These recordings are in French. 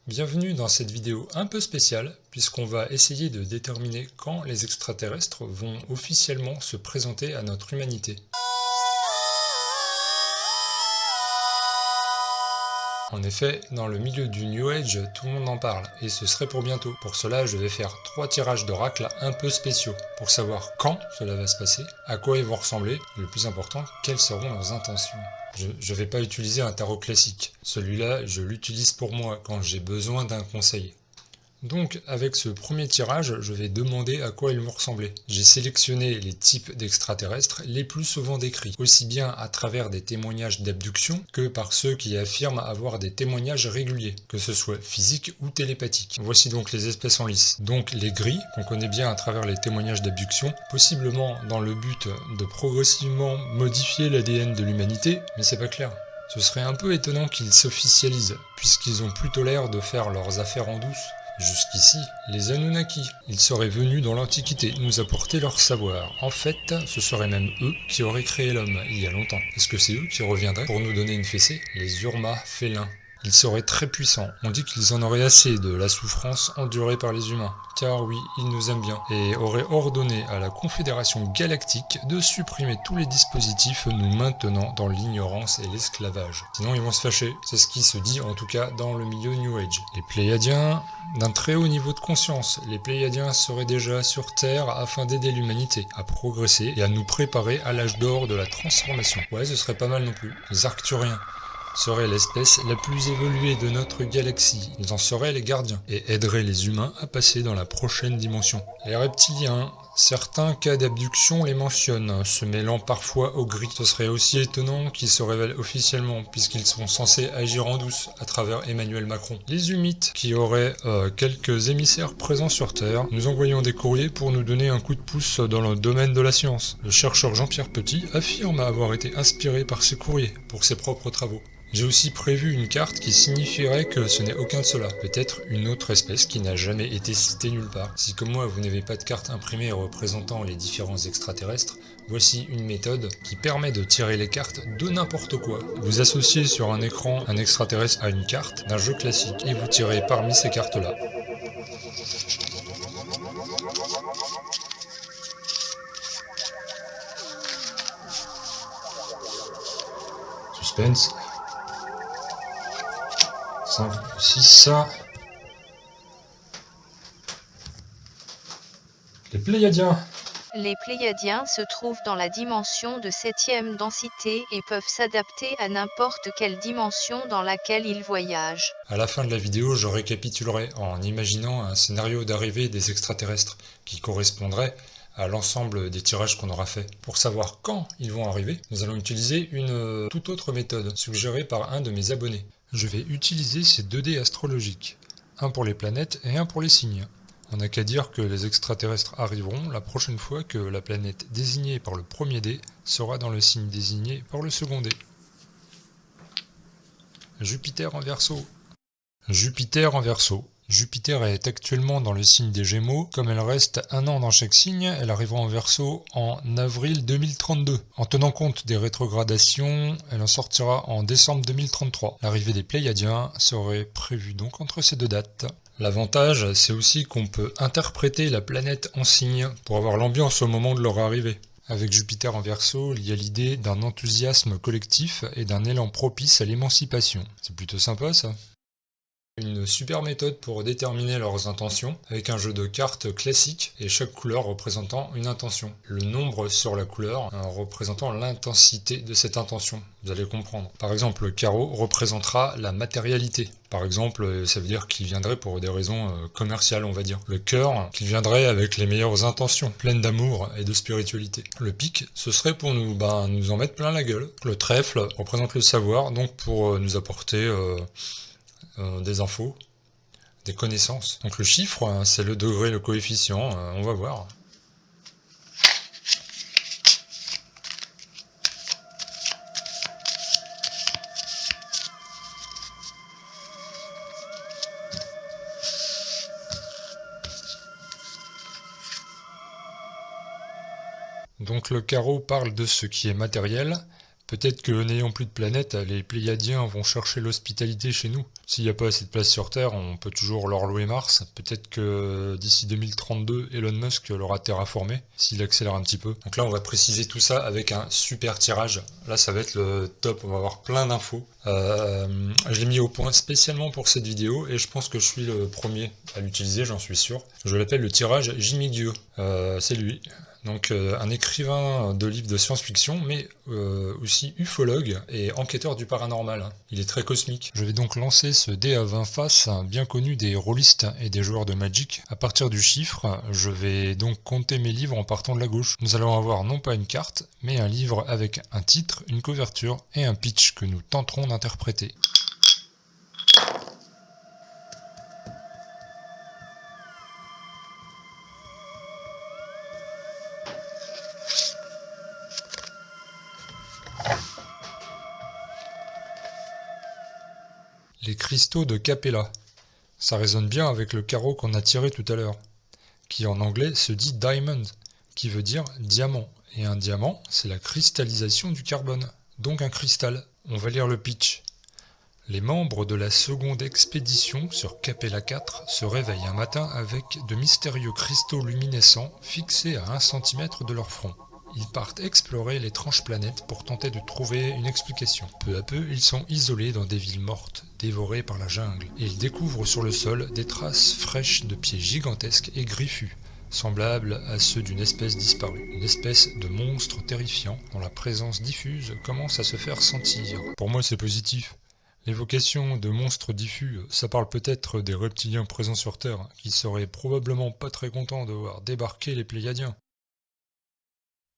Bienvenue dans cette vidéo un peu spéciale puisqu'on va essayer de déterminer quand les extraterrestres vont officiellement se présenter à notre humanité. En effet, dans le milieu du New Age, tout le monde en parle, et ce serait pour bientôt. Pour cela, je vais faire 3 tirages d'oracle un peu spéciaux, pour savoir quand cela va se passer, à quoi ils vont ressembler, et le plus important, quelles seront leurs intentions. Je ne vais pas utiliser un tarot classique, celui-là je l'utilise pour moi quand j'ai besoin d'un conseil. Donc avec ce premier tirage, je vais demander à quoi ils vont ressembler. J'ai sélectionné les types d'extraterrestres les plus souvent décrits, aussi bien à travers des témoignages d'abduction que par ceux qui affirment avoir des témoignages réguliers, que ce soit physiques ou télépathiques. Voici donc les espèces en lice. Donc les gris, qu'on connaît bien à travers les témoignages d'abduction, possiblement dans le but de progressivement modifier l'ADN de l'humanité, mais c'est pas clair. Ce serait un peu étonnant qu'ils s'officialisent, puisqu'ils ont plutôt l'air de faire leurs affaires en douce. Jusqu'ici, les Anunnaki, ils seraient venus dans l'Antiquité nous apporter leur savoir. En fait, ce seraient même eux qui auraient créé l'homme il y a longtemps. Est-ce que c'est eux qui reviendraient pour nous donner une fessée? Les Urma félins. Ils seraient très puissants. On dit qu'ils en auraient assez de la souffrance endurée par les humains. Car oui, ils nous aiment bien. Et auraient ordonné à la Confédération Galactique de supprimer tous les dispositifs nous maintenant dans l'ignorance et l'esclavage. Sinon, ils vont se fâcher. C'est ce qui se dit en tout cas dans le milieu New Age. Les Pléiadiens, d'un très haut niveau de conscience, les Pléiadiens seraient déjà sur Terre afin d'aider l'humanité à progresser et à nous préparer à l'âge d'or de la transformation. Ouais, ce serait pas mal non plus. Les Arcturiens seraient l'espèce la plus évoluée de notre galaxie. Ils en seraient les gardiens et aideraient les humains à passer dans la prochaine dimension. Les reptiliens, certains cas d'abduction les mentionnent, se mêlant parfois au gris. Ce serait aussi étonnant qu'ils se révèlent officiellement, puisqu'ils sont censés agir en douce à travers Emmanuel Macron. Les humites, qui auraient quelques émissaires présents sur Terre, nous envoyant des courriers pour nous donner un coup de pouce dans le domaine de la science. Le chercheur Jean-Pierre Petit affirme avoir été inspiré par ces courriers pour ses propres travaux. J'ai aussi prévu une carte qui signifierait que ce n'est aucun de cela. Peut-être une autre espèce qui n'a jamais été citée nulle part. Si comme moi vous n'avez pas de carte imprimée représentant les différents extraterrestres, voici une méthode qui permet de tirer les cartes de n'importe quoi. Vous associez sur un écran un extraterrestre à une carte d'un jeu classique et vous tirez parmi ces cartes-là. Suspense. 5, 6, les Pléiadiens. Les Pléiadiens se trouvent dans la dimension de 7e densité et peuvent s'adapter à n'importe quelle dimension dans laquelle ils voyagent. À la fin de la vidéo, je récapitulerai en imaginant un scénario d'arrivée des extraterrestres qui correspondrait à l'ensemble des tirages qu'on aura fait. Pour savoir quand ils vont arriver, nous allons utiliser une toute autre méthode suggérée par un de mes abonnés. Je vais utiliser ces 2 dés astrologiques, un pour les planètes et un pour les signes. On n'a qu'à dire que les extraterrestres arriveront la prochaine fois que la planète désignée par le premier dé sera dans le signe désigné par le second dé. Jupiter en Verseau. Jupiter en Verseau. Jupiter est actuellement dans le signe des Gémeaux. Comme elle reste un an dans chaque signe, elle arrivera en Verseau en avril 2032. En tenant compte des rétrogradations, elle en sortira en décembre 2033. L'arrivée des Pléiadiens serait prévue donc entre ces 2 dates. L'avantage, c'est aussi qu'on peut interpréter la planète en signe pour avoir l'ambiance au moment de leur arrivée. Avec Jupiter en Verseau, il y a l'idée d'un enthousiasme collectif et d'un élan propice à l'émancipation. C'est plutôt sympa ça. Une super méthode pour déterminer leurs intentions avec un jeu de cartes classique et chaque couleur représentant une intention. Le nombre sur la couleur représentant l'intensité de cette intention. Vous allez comprendre. Par exemple, le carreau représentera la matérialité. Par exemple, ça veut dire qu'il viendrait pour des raisons commerciales, on va dire. Le cœur, qu'il viendrait avec les meilleures intentions, pleines d'amour et de spiritualité. Le pic, ce serait pour nous en mettre plein la gueule. Le trèfle représente le savoir, donc pour nous apporter des infos, des connaissances. Donc le chiffre, c'est le degré, le coefficient, on va voir. Donc le carreau parle de ce qui est matériel. Peut-être que n'ayant plus de planète, les Pléiadiens vont chercher l'hospitalité chez nous. S'il n'y a pas assez de place sur Terre, on peut toujours leur louer Mars. Peut-être que d'ici 2032, Elon Musk l'aura terraformé, s'il accélère un petit peu. Donc là, on va préciser tout ça avec un super tirage. Là, ça va être le top, on va avoir plein d'infos. Je l'ai mis au point spécialement pour cette vidéo, et je pense que je suis le premier à l'utiliser, j'en suis sûr. Je l'appelle le tirage Jimmy Dieu. C'est lui. Donc un écrivain de livres de science-fiction, mais aussi ufologue et enquêteur du paranormal. Il est très cosmique. Je vais donc lancer ce dé à 20 faces, bien connu des rôlistes et des joueurs de Magic. À partir du chiffre, je vais donc compter mes livres en partant de la gauche. Nous allons avoir non pas une carte, mais un livre avec un titre, une couverture et un pitch que nous tenterons d'interpréter. Les cristaux de Capella. Ça résonne bien avec le carreau qu'on a tiré tout à l'heure, qui en anglais se dit diamond, qui veut dire diamant. Et un diamant, c'est la cristallisation du carbone, donc un cristal. On va lire le pitch. Les membres de la seconde expédition sur Capella 4 se réveillent un matin avec de mystérieux cristaux luminescents fixés à 1 cm de leur front. Ils partent explorer l'étrange planète pour tenter de trouver une explication. Peu à peu, ils sont isolés dans des villes mortes, dévorées par la jungle, et ils découvrent sur le sol des traces fraîches de pieds gigantesques et griffus, semblables à ceux d'une espèce disparue. Une espèce de monstre terrifiant dont la présence diffuse commence à se faire sentir. Pour moi, c'est positif. L'évocation de monstres diffus, ça parle peut-être des reptiliens présents sur Terre, qui seraient probablement pas très contents de voir débarquer les Pléiadiens.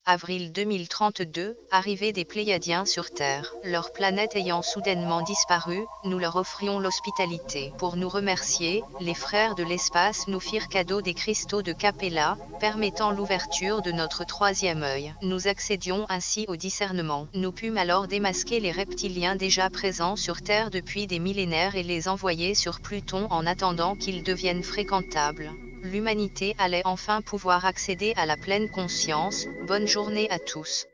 Avril 2032, arrivée des Pléiadiens sur Terre. Leur planète ayant soudainement disparu, nous leur offrions l'hospitalité. Pour nous remercier, les frères de l'espace nous firent cadeau des cristaux de Capella, permettant l'ouverture de notre troisième œil. Nous accédions ainsi au discernement. Nous pûmes alors démasquer les reptiliens déjà présents sur Terre depuis des millénaires et les envoyer sur Pluton en attendant qu'ils deviennent fréquentables. L'humanité allait enfin pouvoir accéder à la pleine conscience. Bonne journée à tous.